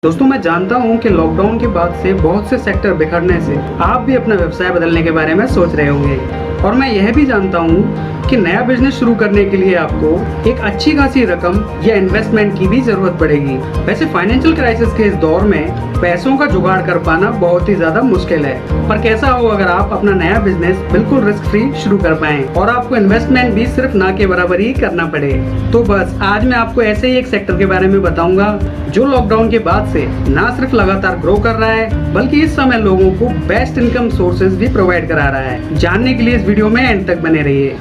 दोस्तों मैं जानता हूं कि लॉकडाउन के बाद से बहुत से सेक्टर बिखरने से आप भी अपना व्यवसाय बदलने के बारे में सोच रहे होंगे और मैं यह भी जानता हूं कि नया बिजनेस शुरू करने के लिए आपको एक अच्छी खासी रकम या इन्वेस्टमेंट की भी जरूरत पड़ेगी। वैसे फाइनेंशियल क्राइसिस के इस दौर में पैसों का जुगाड़ कर पाना बहुत ही ज्यादा मुश्किल है, पर कैसा हो अगर आप अपना नया बिजनेस बिल्कुल रिस्क फ्री शुरू कर पाएं और आपको इन्वेस्टमेंट भी सिर्फ ना के बराबर ही करना पड़े। तो बस आज मैं आपको ऐसे ही एक सेक्टर के बारे में बताऊंगा जो लॉकडाउन के बाद से ना सिर्फ लगातार ग्रो कर रहा है बल्कि इस समय लोगों को बेस्ट इनकम सोर्सेज भी प्रोवाइड करा रहा है। जानने के लिए इस वीडियो में एंड तक बने रहिए।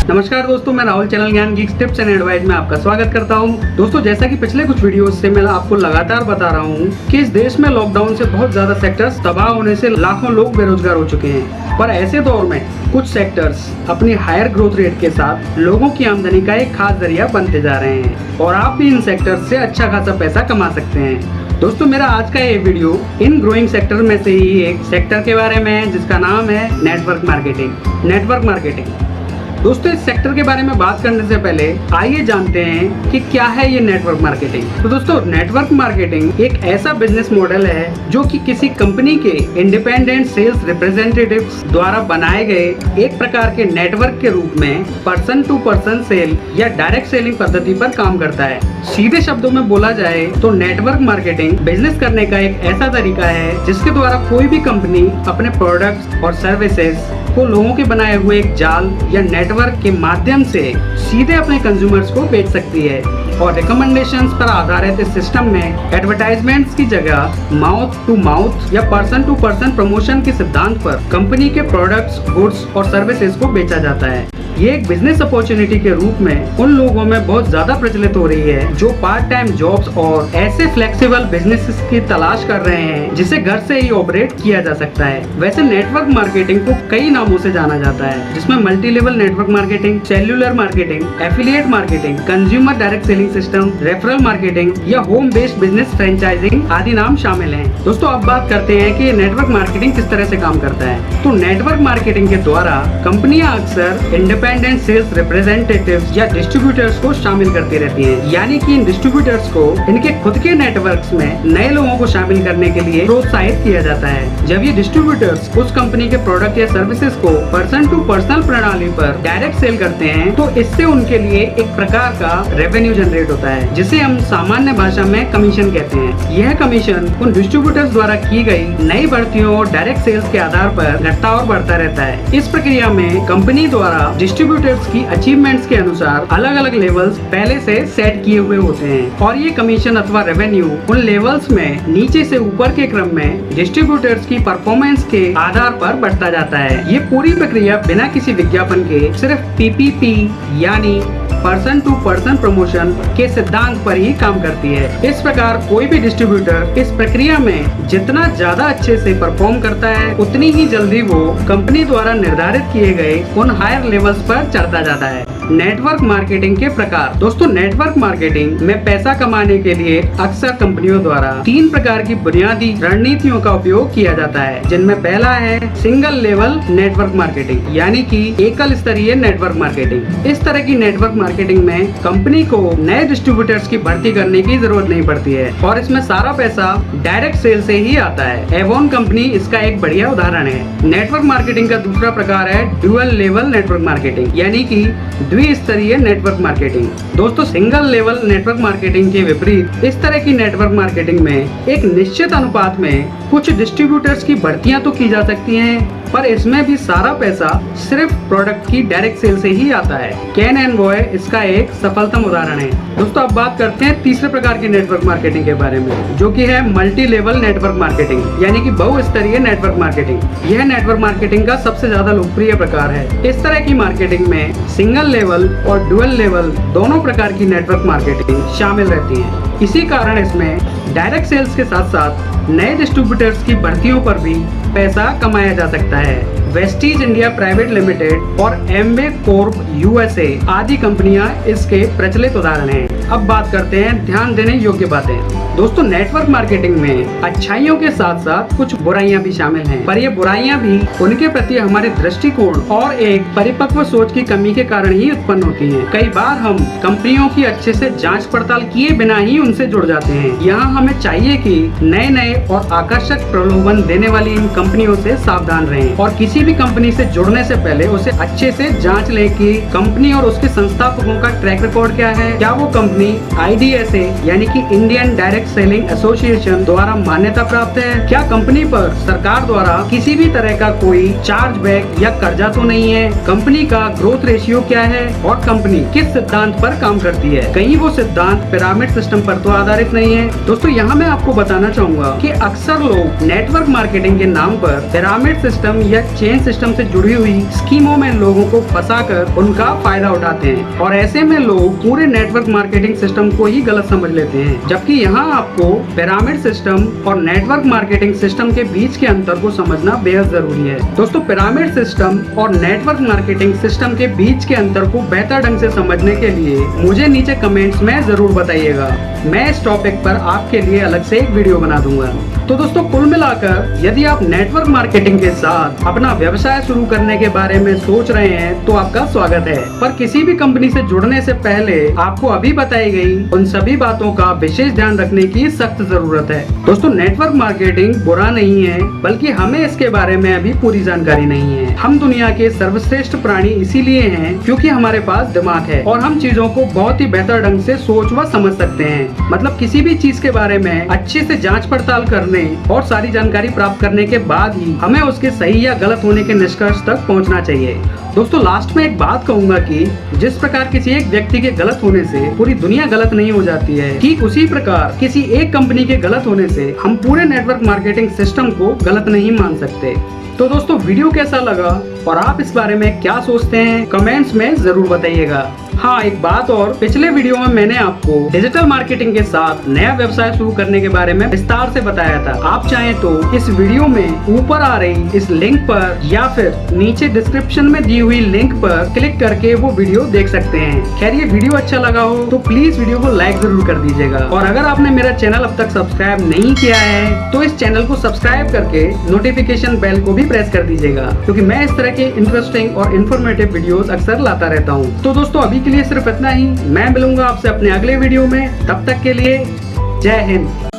नमस्कार दोस्तों, मैं राहुल चैनल ज्ञान गीक्स टिप्स एंड एडवाइस में आपका स्वागत करता हूं। दोस्तों जैसा कि पिछले कुछ वीडियोस से मैं आपको लगातार बता रहा हूं कि इस देश में लॉकडाउन से बहुत ज्यादा सेक्टर्स तबाह होने से लाखों लोग बेरोजगार हो चुके हैं, पर ऐसे दौर में कुछ सेक्टर्स अपनी हायर ग्रोथ रेट के साथ लोगों की आमदनी का एक खास जरिया बनते जा रहे हैं और आप भी इन सेक्टर्स से अच्छा खासा पैसा कमा सकते हैं। दोस्तों मेरा आज का ये वीडियो इन ग्रोइंग सेक्टर में से ही एक सेक्टर के बारे में है जिसका नाम है नेटवर्क मार्केटिंग। दोस्तों इस सेक्टर के बारे में बात करने से पहले आइए जानते हैं कि क्या है ये नेटवर्क मार्केटिंग। तो दोस्तों नेटवर्क मार्केटिंग एक ऐसा बिजनेस मॉडल है जो कि किसी कंपनी के इंडिपेंडेंट सेल्स रिप्रेजेंटेटिव्स द्वारा बनाए गए एक प्रकार के नेटवर्क के रूप में पर्सन टू पर्सन सेल या डायरेक्ट सेलिंग पद्धति पर काम करता है। सीधे शब्दों में बोला जाए तो नेटवर्क मार्केटिंग बिजनेस करने का एक ऐसा तरीका है जिसके द्वारा कोई भी कंपनी अपने प्रोडक्ट्स और सर्विसेज को लोगों के बनाए हुए एक जाल या नेटवर्क के माध्यम से सीधे अपने कंज्यूमर्स को बेच सकती है और रिकमेंडेशंस पर आधारित इस सिस्टम में एडवर्टाइजमेंट्स की जगह माउथ टू माउथ या पर्सन टू पर्सन प्रमोशन के सिद्धांत पर कंपनी के प्रोडक्ट्स, गुड्स और सर्विसेज को बेचा जाता है। ये एक बिजनेस अपॉर्चुनिटी के रूप में उन लोगों में बहुत ज्यादा प्रचलित हो रही है जो पार्ट टाइम जॉब्स और ऐसे फ्लेक्सिबल बिजनेसेस की तलाश कर रहे हैं जिसे घर से ही ऑपरेट किया जा सकता है। वैसे नेटवर्क मार्केटिंग को कई नामों से जाना जाता है जिसमें multi level network marketing, cellular marketing, affiliate marketing, consumer direct selling system, referral marketing या होम बेस्ड बिजनेस फ्रेंचाइजिंग आदि नाम शामिल हैं। दोस्तों अब बात करते हैं कि नेटवर्क मार्केटिंग किस तरह से काम करता है। तो नेटवर्क मार्केटिंग के द्वारा कंपनियां अक्सर इंडिपेंडेंट सेल्स रिप्रेजेंटेटिव्स या डिस्ट्रीब्यूटर्स को शामिल करती रहती हैं, यानी कि इन डिस्ट्रीब्यूटर्स को इनके खुद के नेटवर्क्स में नए लोगों को शामिल करने के लिए प्रोत्साहित किया जाता है। जब ये डिस्ट्रीब्यूटर्स उस कंपनी के प्रोडक्ट या सर्विसेज को पर्सन टू पर्सनल प्रणाली पर डायरेक्ट सेल करते हैं तो इससे उनके लिए एक प्रकार का रेवेन्यू जनरेट होता है जिसे हम सामान्य भाषा में कमीशन कहते हैं। यह कमीशन उन डिस्ट्रीब्यूटर्स द्वारा की गई नई भर्तियों और डायरेक्ट सेल्स के आधार पर घटता और बढ़ता रहता है। इस प्रक्रिया में कंपनी द्वारा डिस्ट्रीब्यूटर्स की अचीवमेंट्स के अनुसार अलग अलग लेवल्स पहले से सेट किए हुए होते हैं और ये कमीशन अथवा रेवेन्यू उन लेवल्स में नीचे से ऊपर के क्रम में डिस्ट्रीब्यूटर्स की परफॉर्मेंस के आधार पर बढ़ता जाता है। ये पूरी प्रक्रिया बिना किसी विज्ञापन के सिर्फ पीपीपी यानी पर्सन टू पर्सन प्रमोशन के सिद्धांत पर ही काम करती है। इस प्रकार कोई भी डिस्ट्रीब्यूटर इस प्रक्रिया में जितना ज्यादा अच्छे से परफॉर्म करता है उतनी ही जल्दी वो कंपनी द्वारा निर्धारित किए गए उन हायर लेवल्स पर चढ़ता जाता है। नेटवर्क मार्केटिंग के प्रकार। दोस्तों नेटवर्क मार्केटिंग में पैसा कमाने के लिए अक्सर कंपनियों द्वारा 3 प्रकार की बुनियादी रणनीतियों का उपयोग किया जाता है, जिनमें पहला है सिंगल लेवल नेटवर्क मार्केटिंग यानी कि एकल स्तरीय नेटवर्क मार्केटिंग। इस तरह की नेटवर्क मार्केटिंग में कंपनी को नए डिस्ट्रीब्यूटर्स की भर्ती करने की जरूरत नहीं पड़ती है और इसमें सारा पैसा डायरेक्ट सेल से ही आता है। एवॉन कंपनी इसका एक बढ़िया उदाहरण है। नेटवर्क मार्केटिंग का दूसरा प्रकार है ड्यूअल लेवल नेटवर्क मार्केटिंग यानी कि द्विस्तरीय नेटवर्क मार्केटिंग। दोस्तों सिंगल लेवल नेटवर्क मार्केटिंग के विपरीत इस तरह की नेटवर्क मार्केटिंग में एक निश्चित अनुपात में कुछ डिस्ट्रीब्यूटर्स की भर्तियां तो की जा सकती हैं पर इसमें भी सारा पैसा सिर्फ प्रोडक्ट की डायरेक्ट सेल से ही आता है। कैन एंड बॉय इसका एक सफलतम उदाहरण है। दोस्तों अब बात करते हैं तीसरे प्रकार की नेटवर्क मार्केटिंग के बारे में जो कि है मल्टी लेवल नेटवर्क मार्केटिंग यानी कि बहुस्तरीय नेटवर्क मार्केटिंग। यह नेटवर्क मार्केटिंग का सबसे ज्यादा लोकप्रिय प्रकार है। इस तरह की मार्केटिंग में सिंगल लेवल और डुअल लेवल दोनों प्रकार की नेटवर्क मार्केटिंग शामिल रहती है। इसी कारण इसमें डायरेक्ट सेल्स के साथ साथ नए डिस्ट्रीब्यूटर्स की भर्तियों पर भी पैसा कमाया जा सकता है। वेस्टीज इंडिया प्राइवेट लिमिटेड और एमवे कॉर्प यूएसए आदि कंपनियां इसके प्रचलित उदाहरण हैं। अब बात करते हैं ध्यान देने योग्य बातें। दोस्तों, नेटवर्क मार्केटिंग में अच्छाइयों के साथ साथ कुछ बुराइयां भी शामिल हैं, पर ये बुराइयां भी उनके प्रति हमारे दृष्टिकोण और एक परिपक्व सोच की कमी के कारण ही उत्पन्न होती हैं। कई बार हम कंपनियों की अच्छे से जांच पड़ताल किए बिना ही उनसे जुड़ जाते हैं। यहाँ हमें चाहिए कि नए नए और आकर्षक प्रलोभन देने वाली इन कंपनियों से सावधान रहें और किसी भी कंपनी से जुड़ने से पहले उसे अच्छे से जांच लें कि कंपनी और उसके संस्थापकों का ट्रैक रिकॉर्ड क्या है, क्या वो कंपनी IDSA यानी कि इंडियन डायरेक्ट सेलिंग एसोसिएशन द्वारा मान्यता प्राप्त है, क्या कंपनी पर सरकार द्वारा किसी भी तरह का कोई चार्ज बैक या कर्जा तो नहीं है, कंपनी का ग्रोथ रेशियो क्या है और कंपनी किस सिद्धांत पर काम करती है, कहीं वो सिद्धांत पिरामिड सिस्टम पर तो आधारित नहीं है। दोस्तों, यहाँ मैं आपको बताना चाहूंगा कि अक्सर लोग नेटवर्क मार्केटिंग के नाम पर पिरामिड सिस्टम या चेन सिस्टम से जुड़ी हुई स्कीमों में लोगों को फंसाकर उनका फायदा उठाते हैं और ऐसे में लोग पूरे नेटवर्क मार्केटिंग सिस्टम को ही गलत समझ लेते हैं, जबकि यहाँ आपको पिरामिड सिस्टम और नेटवर्क मार्केटिंग सिस्टम के बीच के अंतर को समझना बेहद जरूरी है। दोस्तों, पिरामिड सिस्टम और नेटवर्क मार्केटिंग सिस्टम के बीच के अंतर को बेहतर ढंग से समझने के लिए मुझे नीचे कमेंट्स में जरूर बताइएगा। मैं इस टॉपिक पर आपके लिए अलग से एक वीडियो बना दूंगा। तो दोस्तों, कुल मिलाकर यदि आप नेटवर्क मार्केटिंग के साथ अपना व्यवसाय शुरू करने के बारे में सोच रहे हैं तो आपका स्वागत है, पर किसी भी कंपनी से जुड़ने से पहले आपको अभी बताई गई उन सभी बातों का विशेष ध्यान रखने की सख्त जरूरत है। दोस्तों, नेटवर्क मार्केटिंग बुरा नहीं है, बल्कि हमें इसके बारे में अभी पूरी जानकारी नहीं है। हम दुनिया के सर्वश्रेष्ठ प्राणी इसीलिए हैं क्योंकि हमारे पास दिमाग है और हम चीजों को बहुत ही बेहतर ढंग से सोच व समझ सकते हैं। मतलब किसी भी चीज के बारे में अच्छे से जांच पड़ताल करने और सारी जानकारी प्राप्त करने के बाद ही हमें उसके सही या गलत होने के निष्कर्ष तक पहुंचना चाहिए। दोस्तों, लास्ट में एक बात कहूंगा कि जिस प्रकार किसी एक व्यक्ति के गलत होने से पूरी दुनिया गलत नहीं हो जाती है, ठीक उसी प्रकार किसी एक कंपनी के गलत होने से हम पूरे नेटवर्क मार्केटिंग सिस्टम को गलत नहीं मान सकते। तो दोस्तों, वीडियो कैसा लगा और आप इस बारे में क्या सोचते हैं कमेंट्स में जरूर बताइएगा। हाँ, एक बात और, पिछले वीडियो में मैंने आपको डिजिटल मार्केटिंग के साथ नया व्यवसाय शुरू करने के बारे में विस्तार से बताया था। आप चाहें तो इस वीडियो में ऊपर आ रही इस लिंक पर या फिर नीचे डिस्क्रिप्शन में दी हुई लिंक पर क्लिक करके वो वीडियो देख सकते हैं। खैर, ये वीडियो अच्छा लगा हो तो प्लीज वीडियो को लाइक जरूर कर दीजिएगा और अगर आपने मेरा चैनल अब तक सब्सक्राइब नहीं किया है तो इस चैनल को सब्सक्राइब करके नोटिफिकेशन बेल को भी प्रेस कर दीजिएगा, क्योंकि मैं इस तरह के इंटरेस्टिंग और इन्फॉर्मेटिव वीडियोस अक्सर लाता रहता हूँ। तो दोस्तों, अभी के लिए सिर्फ इतना ही। मैं मिलूंगा आपसे अपने अगले वीडियो में, तब तक के लिए जय हिंद।